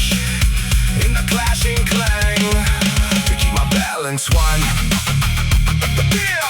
in the clashing clang to keep my balance one. Yeah.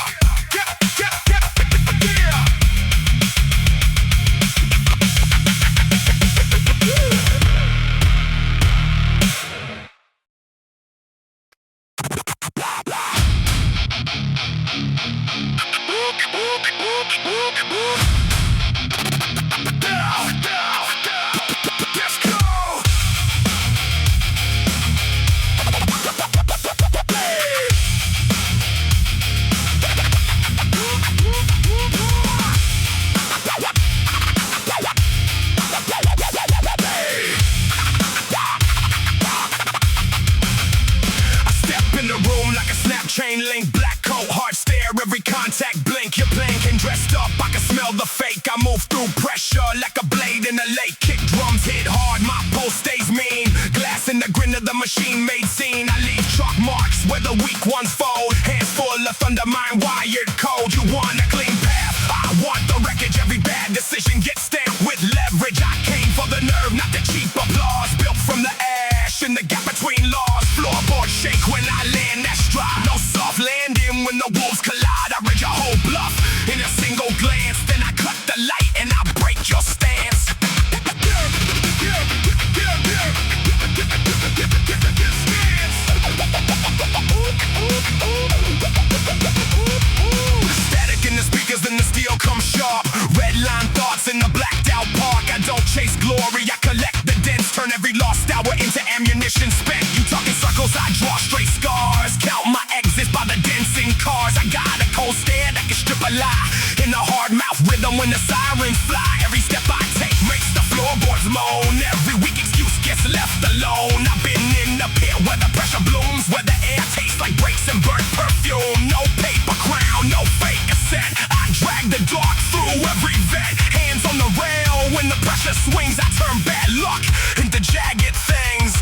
Chain link, black coat, hard stare, every contact blink. You're blinking, dressed up, I can smell the fake. I move through pressure like a blade in a lake. Kick drums hit hard, my pulse stays mean. Glass in the grin of the machine made scene. I leave chalk marks where the weak ones fold. Hands full of thunder, mind wired code. You want a clean path, I want the wreckage. Every bad decision gets stamped with leverage. I came for the nerve, not the cheap applause. Built from the ash in the gap between laws. Floorboards shake when I land, that stride. No soft landing when the wolves collide. I read your whole bluff in a single glance. Then I cut the light and I break your stance. Static in the speakers, then the steel comes sharp. Red line thoughts in the blacked out park. I don't chase glory, I collect the dents. Turn every lost hour into ammunition spent. You talking circles, I draw straight scars. Count my exits by the dancing cars. I got a cold stare that can strip a lie. In a hard mouth rhythm when the sirens fly. Every step I take makes the floorboards moan. Every weak excuse gets left alone. I've been in the pit where the pressure blooms, where the air tastes like brakes and burnt perfume. No paper crown, no fake ascent. I drag the dark through every vent. Hands on the rail when the pressure swings. I turn bad luck into jagged things.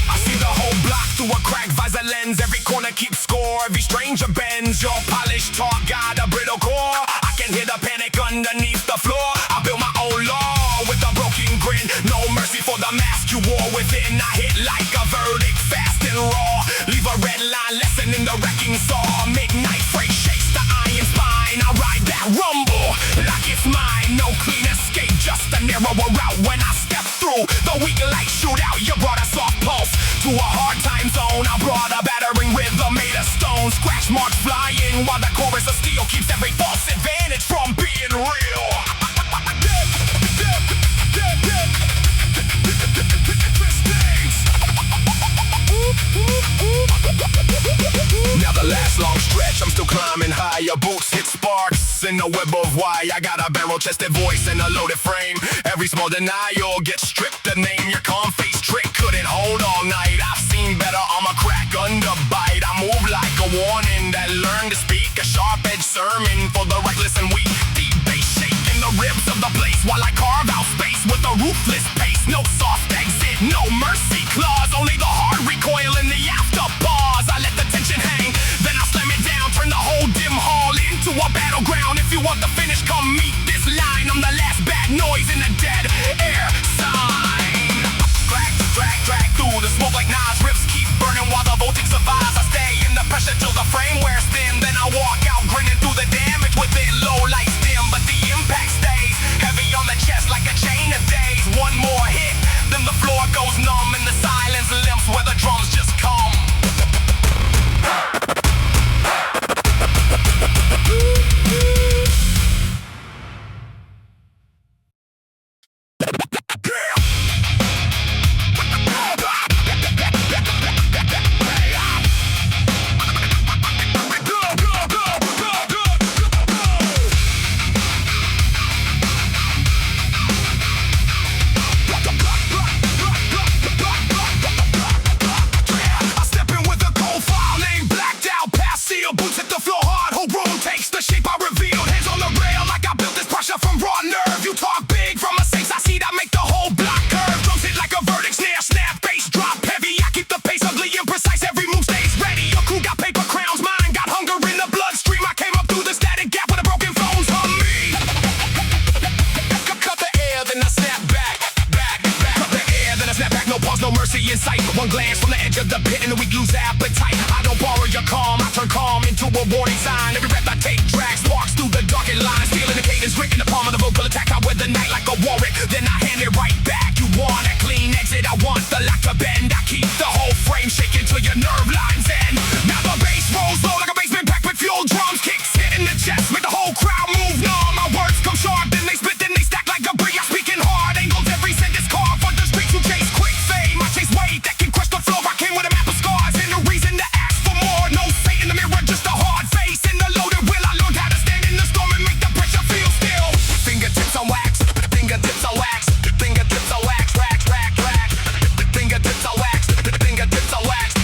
I see the whole block through a cracked visor lens. Every corner keeps score, every stranger bends. Your polished talk got a brittle core. I can hear the panic underneath the floor. I built my own law with a broken grin. No mercy for the mask you wore within. I hit like a verdict, fast and raw. Leave a red line lesson in the wrecking saw. Midnight freight shakes the iron spine. I ride that rumble like it's mine. No clean escape, just a narrower route. When I step through the weak light shootout, you brought a soft pulse to a hard time zone. I brought a battering rhythm made of stone. Scratch marks flying while the chorus of steel keeps every false advantage from being real. Now the last long stretch, I'm still climbing higher. Boots hit sparks in a web of wire. I got a barrel-chested voice and a loaded frame. Every small denial gets stripped. The name your calm face trick couldn't hold all night. I've seen better armor crack under bite. I move like a warning that learned to speak. A sharp-edged sermon for the reckless and weak. Deep bass shaking the ribs of the place while I carve out space with a ruthless pace. No soft exit, no mercy clause. Only the hard recoil in the after pause. I let the tension hang, then I slam it down. Turn the whole dim hall into a battleground. If you want the finish, come meet this line. I'm the last bad noise in the dead air sign. Drag through the smoke like knives. Rips keep burning while the voltage survives. I stay in the pressure till the frame wears thin. Then I walk out grinning through the damage within. Low lights dim, but the impact stays heavy on the chest like a chain of days. One more hit, then the floor goes numb and the silence left. a warning sign. Every rep I take tracks, walks through the darkened lines, feeling the cadence, grit in the palm of the vocal attack. I wear the night like a Warwick, then I hand it right back. You want a clean exit, I want the lock to bend. I keep the whole frame shaking till your nerve lines end. Now the bass rolls low like a basement packed with fuel. Drums kicks hitting the chest, make the whole crowd move numb. My words come sharp, then they spit, then they stack like debris. I'm speaking hard angles, every sentence carved for the streets who chase quick fame. I chase weight that can crush the floor. I came with a map of scars and a reason to ask for more. No say in the mirror, just a hard face and a loaded will. I learned how to stand in the storm and make the pressure feel still. Fingertips on wax, fingertips on wax, fingertips on wax, rack, rack, rack. Fingertips on wax, fingertips on wax.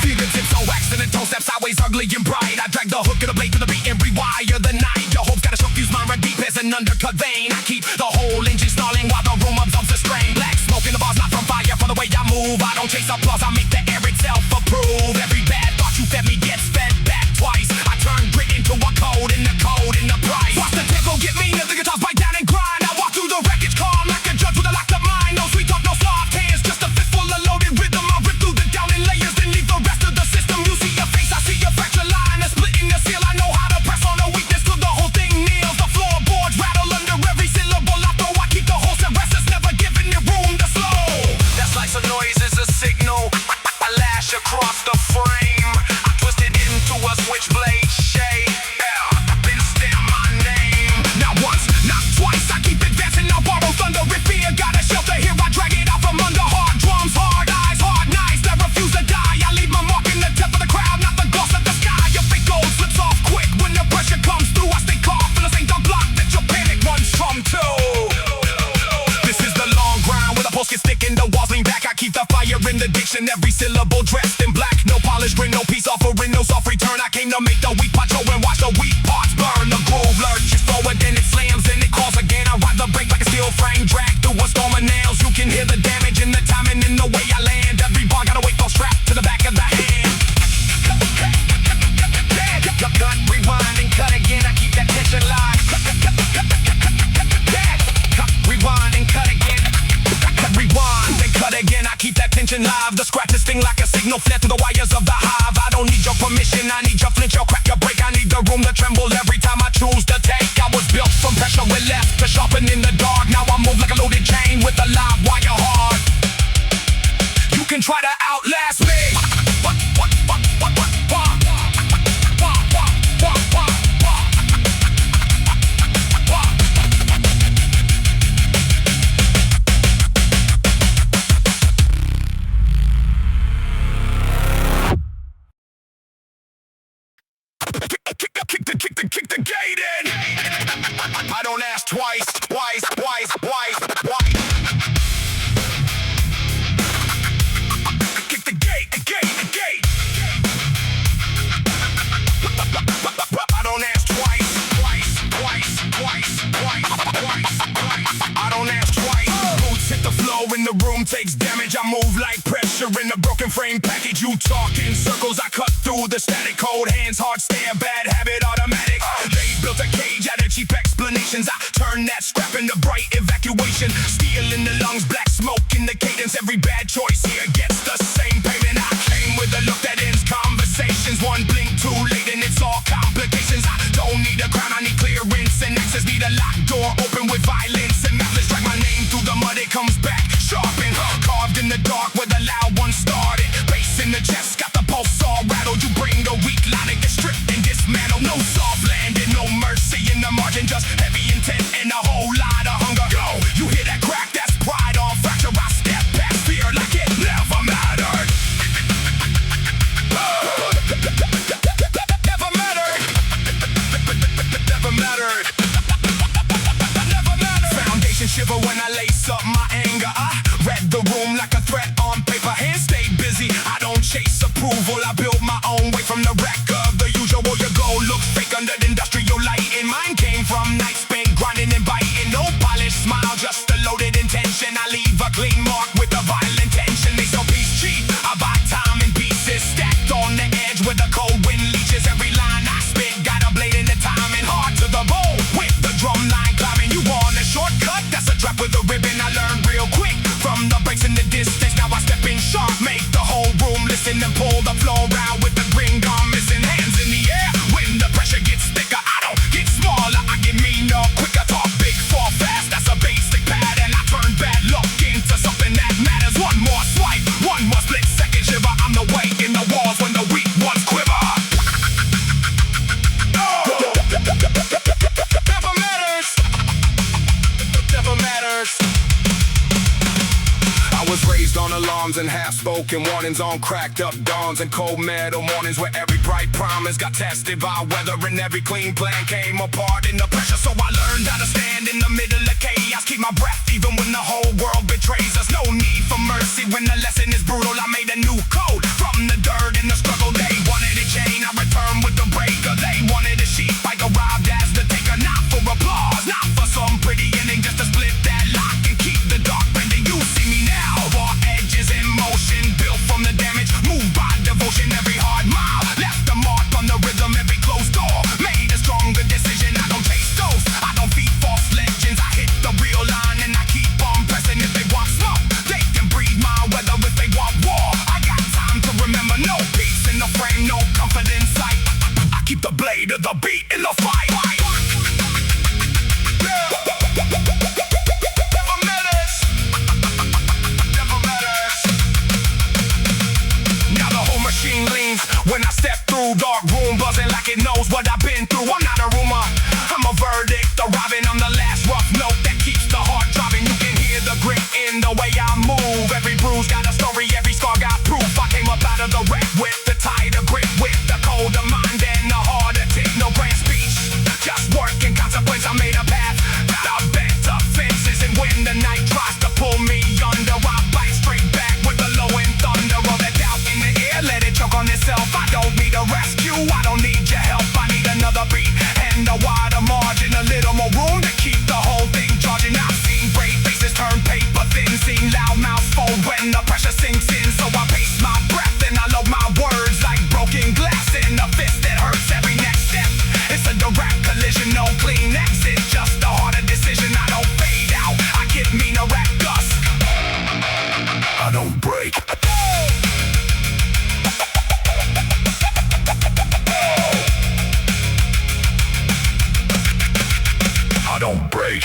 Fingertips on wax and the toe steps sideways, ugly and bright. I drag the hook of the blade to the beat and rewire the night. Your hope's got a confuse mind run deep as an undercut vein. I keep the whole engine snarling while the room absorbs the strain. Black smoke in the bars, not from fire. For the way I move, I don't chase applause, I make the air itself approve. Every bad thought you fed me gets fed back twice. I turn grit into a code and the code in the price. Watch the tempo get me as the guitars bite down and grind. I walk through the wreckage calm like a judge with a locked up mind. No sweet talk, no soft hands, just a fistful of loaded rhythm. I rip through the down in layers, then leave the rest of the system. You see your face, I see your fracture line, a split in the seal. I know how to press on a weakness till the whole thing kneels. The floorboards rattle under every syllable I throw. I keep the whole set restless, never giving it room to slow. That's like some noise is a signal. I lash across the frame. I twist it into a switchblade shape. Then stamp my name. Not once, not twice. I keep advancing. I borrow thunder if fear got a shelter here. I drag it out from under. Hard drums, hard eyes, hard knives that refuse to die. I leave my mark in the depth of the crowd, not the ghost of the sky. Your fake gold slips off quick when the pressure comes through. I stay calm, and this ain't the block that your panic runs from too. This is the long grind where the post gets thick and the walls lean back. I keep the fire in the diction, every syllable dressed in black. No polish, bring no peace, offering no soft return. I came to make the weak pot show and watch the weak parts burn. The groove lurches forward, then it slams, then it calls again. I ride the brake like a steel frame, drag through a storm of nails. You can hear the damage in the timing and the way I land. Every bar got a weight ball strapped to the back of the hand. Cut, rewind, and cut again. I keep that tension live. Cut, rewind, and cut again. Cut, rewind, and cut again. I keep that tension live. The scratches sting like a signal flare through the wires of the hive. I don't need your permission, I need your flinch, your crack, your break. I need the room to tremble every time I choose to take. I was built from pressure with left to sharpen in the dark. Now I move like a loaded chain with a live wire hard. You can try to outlast me. Kick the gate in. I don't ask twice. Kick the gate. I don't ask twice. I don't ask twice. Boots hit the floor and the room takes damage. I move like pressure in a broken frame package. You talk in circles, I cut through the static. Cold hands, hard stare, bad habit, automatic. They built a cage out of cheap explanations. I turn that scrap into bright evacuation. Steel in the lungs, black smoke in the cadence. Every bad choice here gets the same payment. I came with a look that ends conversations. One blink too late and it's all complications. I don't need a crown, I need clearance and access. Need a locked door open with violence and malice. Drag my name through the mud, it comes back sharpened. Carved in the dark where the loud one started. Bass in the chest, got the pulse all rattled. You bring the weak line, it gets stripped and dismantled. No soft landing, no mercy in the margin. Just heavy intent and a whole lot of hunger. Go, you hear that crack, that's pride on fracture. I step past fear like it never mattered. Never mattered. Never mattered. Never mattered. Foundation shiver when I lace up my anger. I read the room like a threat on paper. Hands stay busy, I don't chase approval. I build my own way from the wreck of the usual. Your goal look fake under the industrial lighting. Mine came from nights spent grinding and biting. No polished smile, just a loaded intention. I leave a clean mark with a violent tension. They sell peace cheap, I buy time in pieces. Stacked on the edge where the cold wind leeches. Every line I spit got a blade in the timing. Hard to the bone with the drum line climbing. You want a shortcut? That's a trap with a ribbon. I learned real quick from the breaks in the distance. Now I step in sharp, make the whole room listen and pull the floor out with the green gum. bonds and half-spoken warnings on cracked up dawns and cold metal mornings where every bright promise got tested by weather and every clean plan came apart in the pressure. So I learned how to stand in the middle of chaos, keep my breath even when the whole world betrays us. No need for mercy when the lesson is brutal. I made a new code from the dirt and the struggle. They wanted a chain, I returned with the breaker. They wanted a sheep, I arrived as the taker. Not for applause, not for some pretty ending, just to split that lock and keep the dark bending. You see me now, raw edges in motion, built from the damage, moved by devotion. Every hard mile left a mark on the rhythm. Every closed door made a stronger decision. I don't chase ghosts, I don't feed false legends. I hit the real line and I keep on pressing. If they want smoke, they can breathe my weather. If they want war, I got time to remember. No peace in the frame, no comfort in sight. I keep the blade of the beat in the fight. When I step through dark room, buzzing like it knows what I've been through. I'm not a rumor, I'm a verdict arriving. I'm the last rough note that keeps the heart throbbing. You can hear the grit in the way I move. Every bruise got a story, every scar got proof. I came up out of the wreck with the tighter grip, with the colder mind and the harder tick. No grand speech, just work and consequence. I made a path, I bent the fences, and when the night tries to pull me under, I bite straight back with the low end thunder. All that doubt in the air, let it choke on itself. I don't need a rescue, I don't need your help. I need another beat and a wider margin, a little more room to keep the whole thing charging. I've seen brave faces turn paper thin, seen loud mouths fold when the pressure sinks in. So I pace my breath and I load my words like broken glass in a fist that hurts every next step. It's a direct collision, no clean exit, just a harder decision. I don't fade out, I get meaner at dusk. I don't break. I don't break.